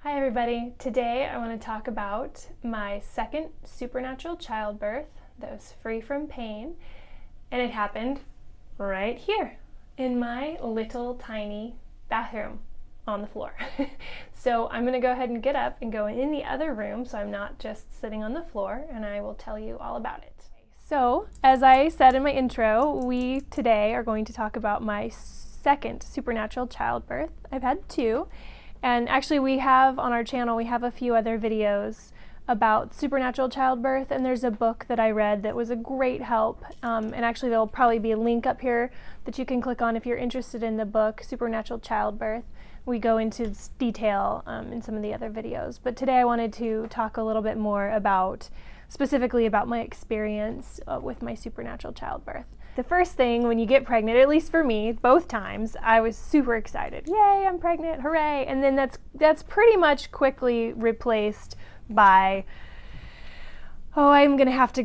Hi everybody. Today I want to talk about my second supernatural childbirth that was free from pain, and it happened right here in my little tiny bathroom on the floor. So I'm going to go ahead and get up and go in the other room so I'm not just sitting on the floor, and I will tell you all about it. So, as I said in my intro, we today are going to talk about my second supernatural childbirth. I've had two. And actually we have on our channel, we have a few other videos about supernatural childbirth, and there's a book that I read that was a great help. And actually there'll probably be a link up here that you can click on if you're interested in the book, Supernatural Childbirth. We go into detail in some of the other videos. But today I wanted to talk a little bit more specifically about my experience with my supernatural childbirth. The first thing when you get pregnant, at least for me, both times, I was super excited. Yay, I'm pregnant, hooray! And then that's pretty much quickly replaced by, I'm going to have to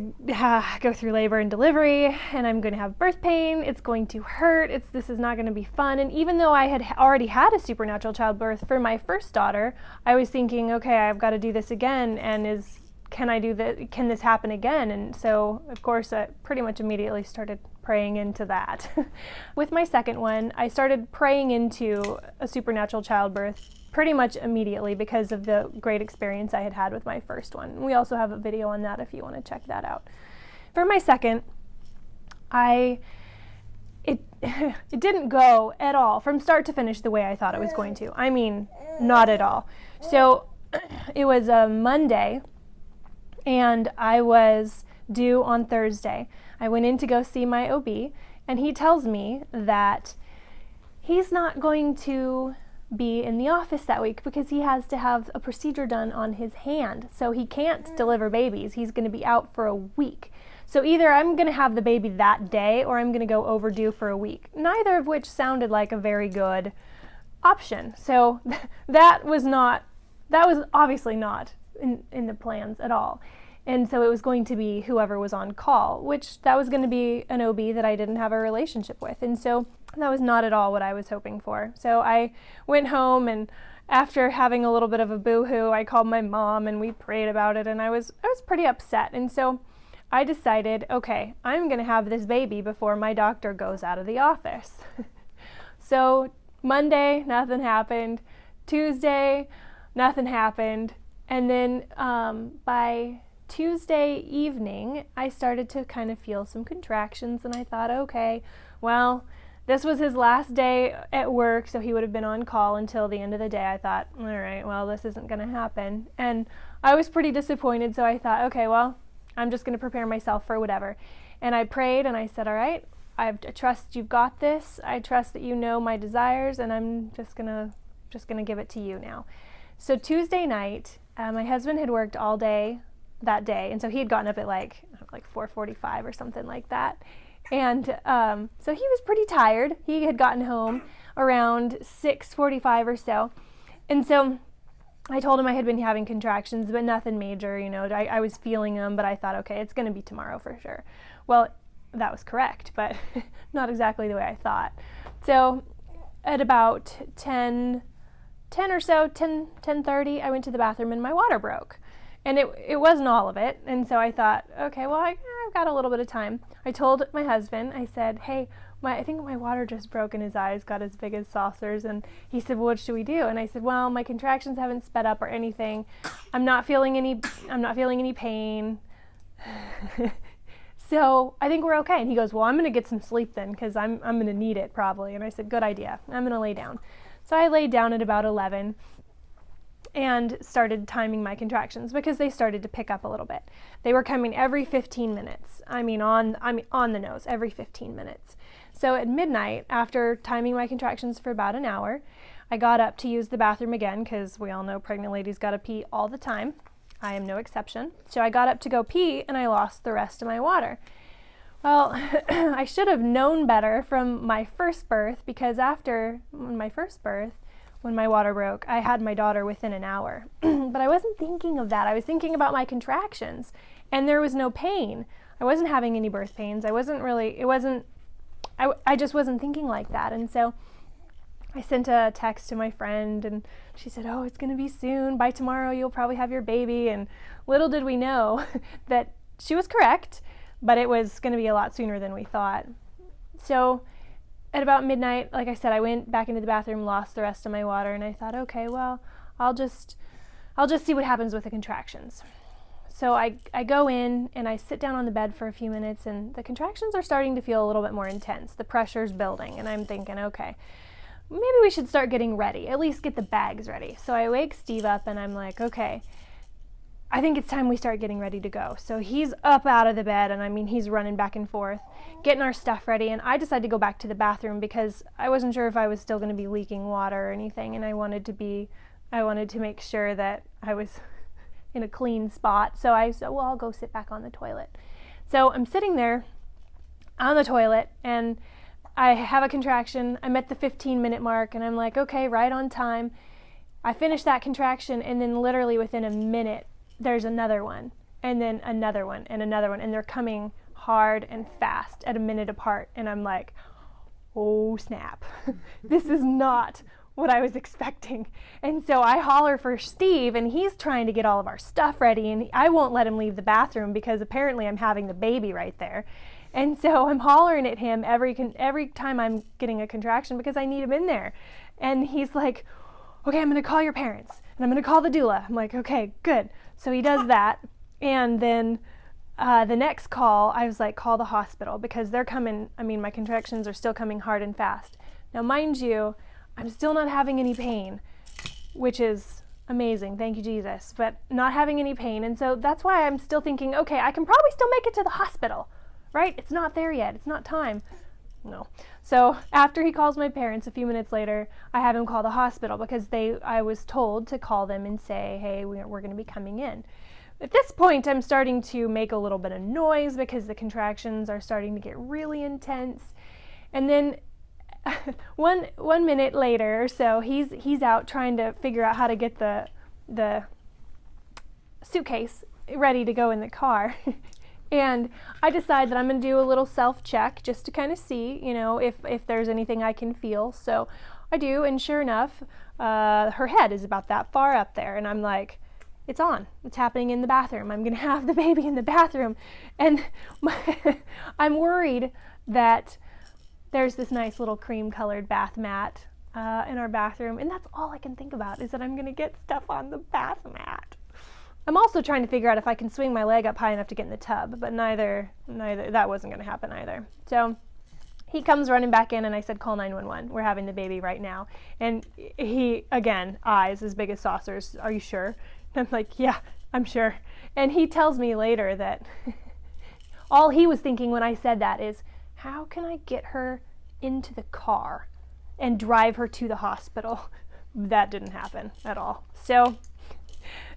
go through labor and delivery, and I'm going to have birth pain. It's going to hurt. This is not going to be fun. And even though I had already had a supernatural childbirth for my first daughter, I was thinking, okay, I've got to do this again, and can this happen again? And so, of course, I pretty much immediately started praying into that. With my second one, I started praying into a supernatural childbirth pretty much immediately because of the great experience I had had with my first one. We also have a video on that if you want to check that out. For my second, it didn't go at all from start to finish the way I thought it was going to. I mean, not at all. So it was a Monday, and I was due on Thursday. I went in to go see my OB, and he tells me that he's not going to be in the office that week because he has to have a procedure done on his hand. So he can't deliver babies. He's going to be out for a week. So either I'm going to have the baby that day or I'm going to go overdue for a week. Neither of which sounded like a very good option. So that was obviously not in the plans at all. And so it was going to be whoever was on call, which that was going to be an OB that I didn't have a relationship with. And so that was not at all what I was hoping for. So I went home, and after having a little bit of a boo-hoo, I called my mom and we prayed about it, and I was pretty upset. And so I decided, okay, I'm going to have this baby before my doctor goes out of the office. So Monday, nothing happened. Tuesday, nothing happened. And then by Tuesday evening, I started to kind of feel some contractions, and I thought, okay, well, this was his last day at work, so he would have been on call until the end of the day. I thought, all right, well, this isn't going to happen. And I was pretty disappointed, so I thought, okay, well, I'm just going to prepare myself for whatever. And I prayed, and I said, all right, I trust you've got this. I trust that you know my desires, and I'm just gonna give it to you now. So Tuesday night, my husband had worked all day that day, and so he had gotten up at like 4:45 or something like that, and so he was pretty tired. He had gotten home around 6:45 or so, and so I told him I had been having contractions, but nothing major. I was feeling them, but I thought, okay, it's going to be tomorrow for sure. Well, that was correct, but not exactly the way I thought. So at about 10 or so, 10:30, I went to the bathroom and my water broke. And it wasn't all of it. And so I thought, okay, well, I've got a little bit of time. I told my husband, I said, hey, I think my water just broke and his eyes got as big as saucers. And he said, well, what should we do? And I said, well, my contractions haven't sped up or anything. I'm not feeling any pain. So I think we're okay. And he goes, well, I'm going to get some sleep then because I'm going to need it probably. And I said, good idea. I'm going to lay down. So I laid down at about 11. And started timing my contractions because they started to pick up a little bit. They were coming every 15 minutes. On the nose, every 15 minutes. So at midnight, after timing my contractions for about an hour, I got up to use the bathroom again because we all know pregnant ladies gotta pee all the time. I am no exception. So I got up to go pee and I lost the rest of my water. Well, I should have known better from my first birth because after my first birth, when my water broke, I had my daughter within an hour. But I wasn't thinking of that. I was thinking about my contractions, and there was no pain. I wasn't having any birth pains. I just wasn't thinking like that. And so I sent a text to my friend and she said, oh, it's going to be soon. By tomorrow, you'll probably have your baby. And little did we know that she was correct, but it was going to be a lot sooner than we thought. So at about midnight, like I said, I went back into the bathroom, lost the rest of my water, and I thought, okay, well, I'll just see what happens with the contractions. So I go in and I sit down on the bed for a few minutes, and the contractions are starting to feel a little bit more intense. The pressure's building, and I'm thinking, okay, maybe we should start getting ready, at least get the bags ready. So I wake Steve up and I'm like, okay, I think it's time we start getting ready to go. So he's up out of the bed, and I mean, he's running back and forth, getting our stuff ready. And I decided to go back to the bathroom because I wasn't sure if I was still going to be leaking water or anything. And I wanted to make sure that I was in a clean spot. So I said, well, I'll go sit back on the toilet. So I'm sitting there on the toilet, and I have a contraction. I'm at the 15-minute mark, and I'm like, okay, right on time. I finish that contraction, and then literally within a minute, there's another one, and then another one, and another one, and they're coming hard and fast at a minute apart, and I'm like, oh snap, this is not what I was expecting. And so I holler for Steve, and he's trying to get all of our stuff ready, and I won't let him leave the bathroom because apparently I'm having the baby right there. And so I'm hollering at him every time I'm getting a contraction because I need him in there. And he's like, okay, I'm going to call your parents, and I'm going to call the doula. I'm like, okay, good. So he does that. And then the next call, I was like, call the hospital because they're coming. I mean, my contractions are still coming hard and fast. Now, mind you, I'm still not having any pain, which is amazing. Thank you, Jesus. But not having any pain. And so that's why I'm still thinking, okay, I can probably still make it to the hospital. Right? It's not there yet. It's not time. No. So after he calls my parents a few minutes later, I have him call the hospital because I was told to call them and say, hey, we're going to be coming in. At this point, I'm starting to make a little bit of noise because the contractions are starting to get really intense. And then one minute later or so, he's out trying to figure out how to get the suitcase ready to go in the car. And I decide that I'm going to do a little self-check just to kind of see, if there's anything I can feel. So I do, and sure enough, her head is about that far up there. And I'm like, it's on. It's happening in the bathroom. I'm going to have the baby in the bathroom. And I'm worried that there's this nice little cream-colored bath mat in our bathroom. And that's all I can think about is that I'm going to get stuff on the bath mat. I'm also trying to figure out if I can swing my leg up high enough to get in the tub, but neither that wasn't going to happen either. So he comes running back in, and I said, call 911. We're having the baby right now. And he, again, eyes as big as saucers. Are you sure? And I'm like, yeah, I'm sure. And he tells me later that all he was thinking when I said that is, how can I get her into the car and drive her to the hospital? That didn't happen at all. So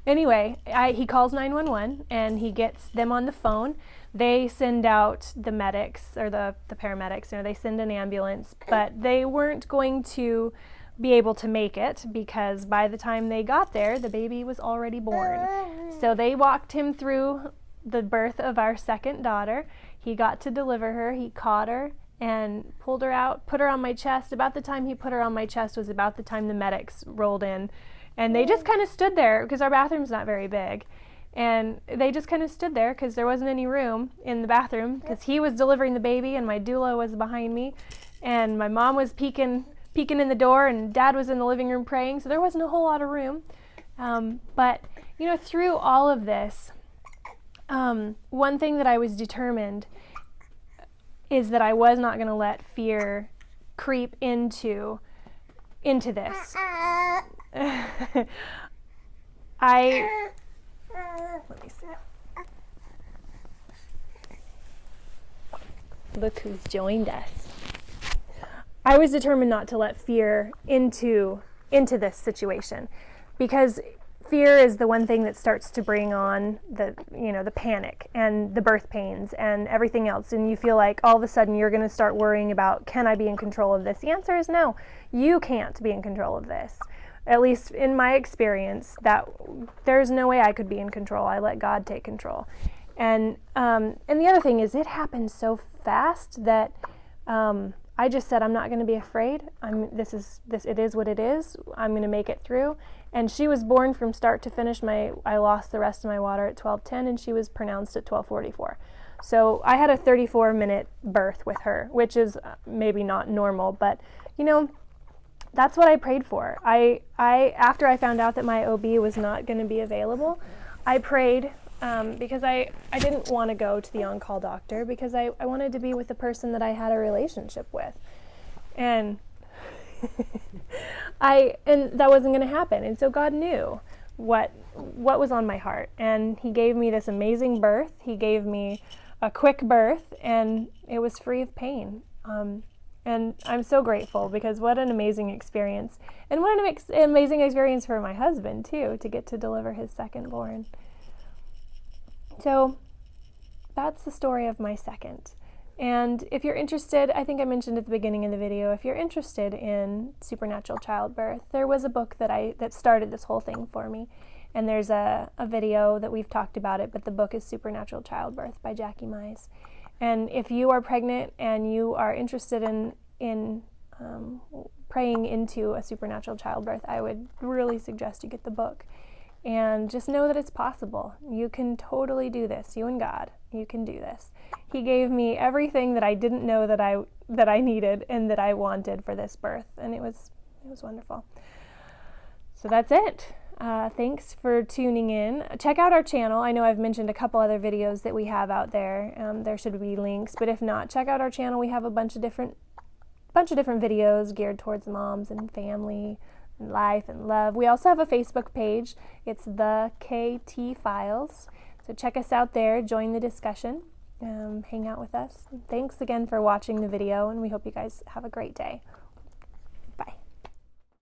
anyway, he calls 911 and he gets them on the phone. They send out the medics or the paramedics, they send an ambulance, but they weren't going to be able to make it because by the time they got there, the baby was already born. So they walked him through the birth of our second daughter. He got to deliver her. He caught her and pulled her out, put her on my chest. About the time he put her on my chest was about the time the medics rolled in. And they just kind of stood there because our bathroom's not very big. And they just kind of stood there because there wasn't any room in the bathroom because he was delivering the baby and my doula was behind me. And my mom was peeking in the door and Dad was in the living room praying. So there wasn't a whole lot of room. But, through all of this, one thing that I was determined is that I was not going to let fear creep into this. Let me see. Look who's joined us. I was determined not to let fear into this situation because fear is the one thing that starts to bring on the panic and the birth pains and everything else. And you feel like all of a sudden you're going to start worrying about, can I be in control of this? The answer is no, you can't be in control of this. At least in my experience, that there's no way I could be in control. I let God take control. And the other thing is it happened so fast that I just said, I'm not going to be afraid. It is what it is. I'm going to make it through. And she was born from start to finish. I lost the rest of my water at 12:10, and she was pronounced at 12:44. So I had a 34-minute birth with her, which is maybe not normal, but that's what I prayed for. After I found out that my OB was not going to be available, I prayed because I didn't want to go to the on-call doctor because I wanted to be with the person that I had a relationship with. And that wasn't going to happen. And so God knew what was on my heart. And he gave me this amazing birth. He gave me a quick birth, and it was free of pain. And I'm so grateful because what an amazing experience. And what an amazing experience for my husband, too, to get to deliver his second-born. So that's the story of my second. And if you're interested, I think I mentioned at the beginning of the video, if you're interested in supernatural childbirth, there was a book that started this whole thing for me. And there's a video that we've talked about it, but the book is Supernatural Childbirth by Mize. And if you are pregnant and you are interested in praying into a supernatural childbirth, I would really suggest you get the book. And just know that it's possible. You can totally do this. You and God, you can do this. He gave me everything that I didn't know that I needed and that I wanted for this birth, and it was wonderful. So that's it. Thanks for tuning in. Check out our channel. I know I've mentioned a couple other videos that we have out there. There should be links, but if not, check out our channel. We have a bunch of different videos geared towards moms and family and life and love. We also have a Facebook page. It's the KT Files. So check us out there. Join the discussion. Hang out with us. Thanks again for watching the video, and we hope you guys have a great day.